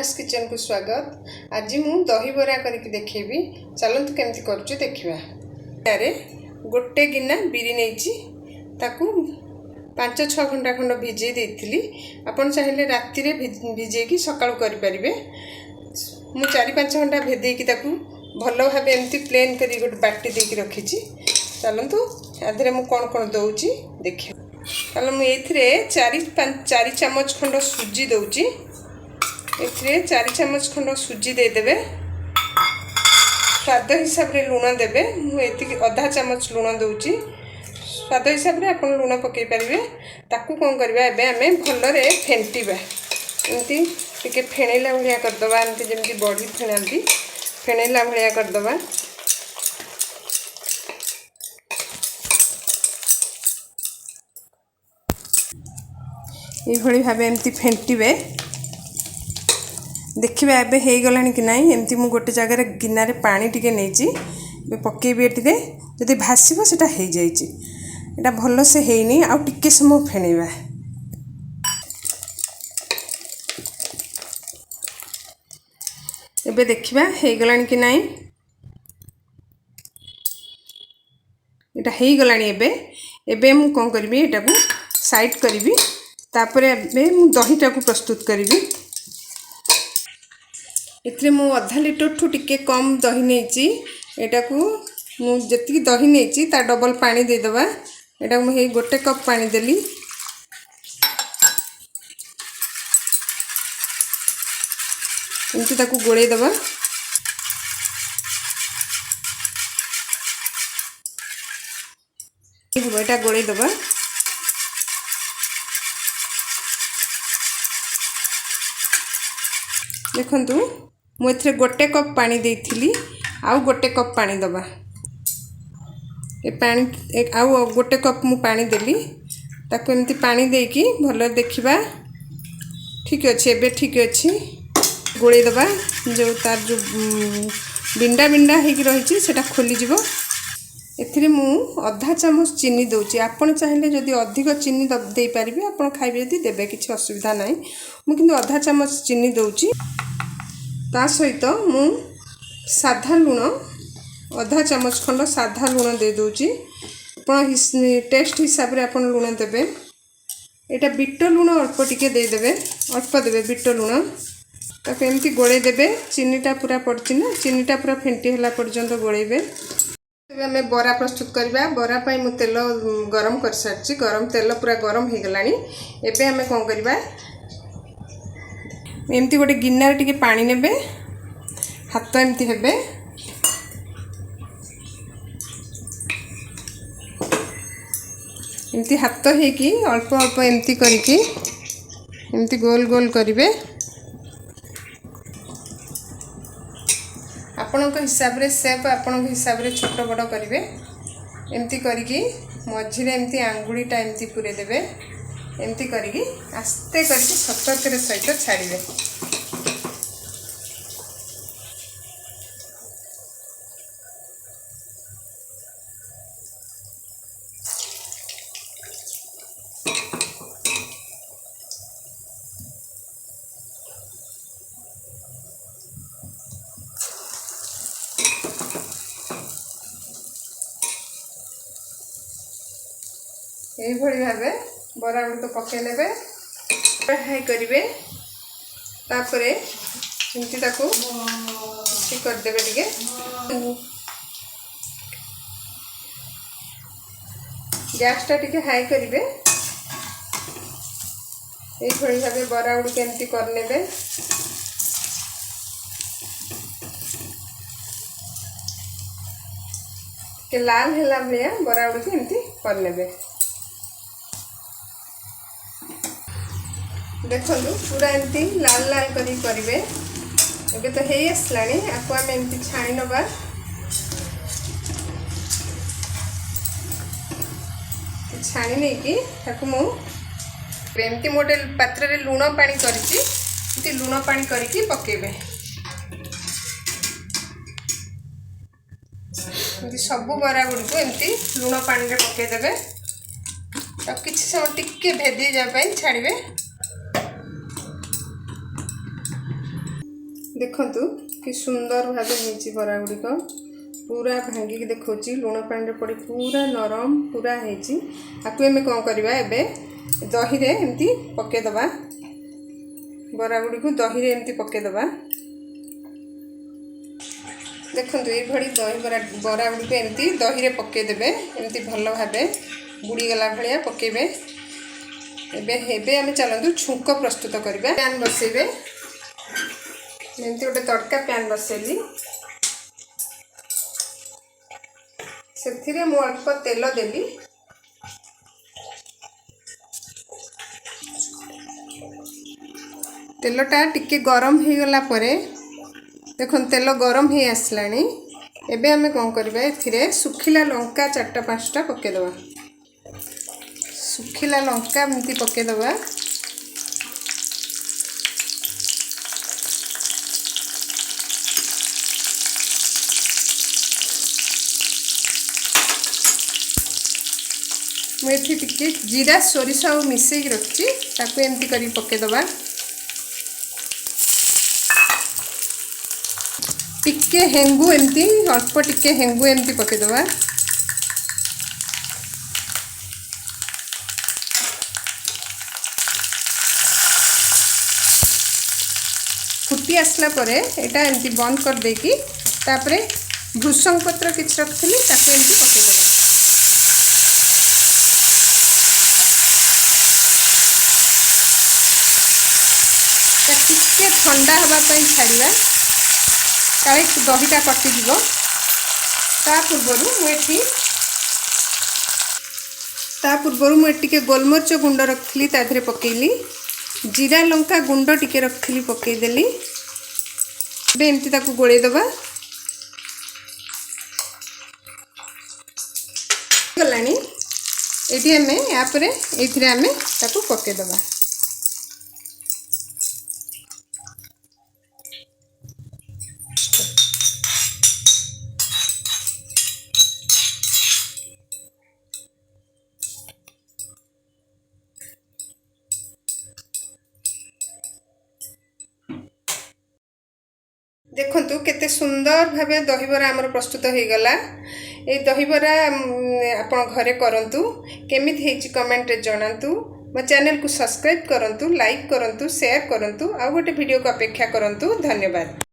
नेहास kitchen को स्वागत। आज मु दही बरा करके देखेबी। चलतु केमती करूछु देखिबा। यारे गोटे गिना बिरी नेइची ताकू 5-6 घंटा खंड भिजे देइथिली। आपण चाहिले राति रे भिजे की सकाळ करि परिबे। मु 4-5 घंटा भेदे की ताकू भलो भाबे एमती प्लेन करी गोटे बाटी दे की रखिची। चलतु आधरे मु कोन कोन दउची देखिबा। ताले मु एथिरे 4 चम्मच खंड सुजी दउची। एथिरे 4 चम्मच खंड सुजी दे देबे। स्वाद हिसाब रे लूण देबे। मु एति आधा चम्मच लूण दउची। स्वाद हिसाब रे आपण लूण पकई परिबे। ताकू कोन करबा एबे हमें भलो रे फेंटीबा। एमती टिके फेणैला भलिया कर दबा। एमती जेमती बॉडी फेणांती फेणैला भलिया कर दबा। ये भाव एमती फेंटे देखिए एबे हो गलानी कि नहीं। एमती मु गोटे जगह गिनारे पानी टिके नहीं पकेबे टिके जदि भासीबो सेटा हो जाइए। एटा भल से हेनी आ टिके समय फेणैबा। एबे देखिबा हो गलानी कि नहीं। एटा हो गलानी एबे एबे मु कोन करबी एटा को साइड करबी। तापरे एबे मु दहीटा को प्रस्तुत करिबी। इतरे मु आधा लीटर ठू टिके कम दही नेची। एटा को मु जति दही नेची ता डबल पानी दे दबा। एटा मु हे गोटे कप पानी देली। इनती ताकू गोळे दबा। एटा गोळे दबा। देखंतु मु एथरे गोटे कप पानी देइथिली। आउ गोटे कप पानी दबा। ए पानी एक आउ गोटे कप मु पानी देली। ताको एमती पानी देकी भलो देखिबा। ठीक अछि एबे ठीक अछि। गोळे दबा जो तार जो बिंडा बिंडा हेकी रहिछि सेटा खोली जिवो। एथिरे मु आधा चम्मच चीनी दउछि। आपण चाहिले जदि अधिक चीनी दे पारिबे आपण खाइबे जदि देबे किछि असुविधा नाही। मु किंतु आधा चम्मच चीनी दउछि। ता सहित मु साधा लूण आधा चम्मच खंड साधा लूण दे दउछि। आपण टेस्ट हिसाब रे आपण लूण देबे। एटा बीट लूण अल्प टिके दे देबे। अल्प देबे बीट लूण। ताके एमती गोळे देबे। चीनीटा पूरा पड़छि ना। चीनीटा पूरा फेंटी हला पर्यंत गोळेबे। हमें बरा प्रस्तुत करबा। बरा पाई मु तेल गरम कर सारछि। गरम तेल पूरा गरम हो गलानी। एबे हमें कोन करबा एमती गोटे गिन्नार टिके पानी नेबे। हाथ एमती हेबे। एमती हाथ हे कि अल्प अल्प एमती करिकी एमती गोल गोल करिवे। आपणक हिसाब रे शेप आपणक हिसाब रे छोट बड़ करिवे। एमती करिकी मझिरे एमती आंगुलीटा एमती पुरे देबे। एमती करिकी आस्ते करिकी सतर्कतार सहित छाड़िबे। यही भावे बरा गुड़ तो पके नेबे। हाई करिवे। तापरे एमती ताकू ठीक कर देबे टिके। गैस टा टिके हाई करिवे। यही भावे बरा गुड़ के एमती कर नेबे। के लाल हेला भलिया बरा गुड़ के एमती कर नेबे। देखो पूरा एमती लाल लाल करी करिवे। एबे तो हेई आसलानी। आपको आम एमती छाणी नबा। छाणी नहीं कि ताकू मु एमती मोटे पात्र रे लूण पानी करिछि। एमती लूण पानी करिकी पकेबे। एमती सब बरा गुड़ी को एमती लूण पानी रे पके देबे। तब किछि समय टिके भेदी जा पई छाड़िबे। देखंतु कि सुंदर भाव होइछि बरा गुड़िक पूरा भांगिक देखौछि लुण पानी पड़ी पूरा नरम पूरा होइछि। आकु एमे कौन करबा एबे दही रे एमती पके दबा बरा गुड़ी को दही रे एमती पके दबा। देखंतु ए भड़ी दही बरा गुड़ी को एमती दही रे पके देबे एमती भल भाबे बुड़ी गला भलिया पकेबे। एबे हेबे आमे चलंतु छुंक प्रस्तुत करबा। पैन बसेबे एमती गोटे तड़का पैन बसेली सेथिरे मु अल्प तेल देली तेलटा टिके गरम हो गला परे देखो तेल गरम हो आसलानी। एबे आमे कौन करबा एथिरे सुखिला लंका 4-5टा पके दबा। सुखिला लंका एमती पके दबा। मुझे टिके जीरा सोरिष आ मिसई रखी ताकू एमती करी पके दबा। टिके हेंगु एमती अल्प टिके हेंगु एमती पके दबा। फुटी आसला परे एटा एमती बंद कर देकी तापरे भृषंग पत्र किछ रखली ताकू एमती पके दबा। टिके ठंडा हवा पई छाड़िबा काले दहीटा कटिଯିବ। ता पूर्वरु मु टिके गोलमरिच गुंड रखली ता धरे पकेली जीरा लंका गुंड टिके रखली पके देली। बे एमती ताकू गोळे दबा गलानी। एठी हमें या परे एथिरे हमें ताकू पके दबा। देखंतु केते सुंदर भावे दहीबरा आमर प्रस्तुत हो गला। ए दहीबरा आपण घरे करंतु केमिति हेछि कमेंट रे जणांतु। मो चैनल को सब्सक्राइब करंतु लाइक करंतु शेयर करंतु आ गोटे वीडियो को अपेक्षा करंतु। धन्यवाद।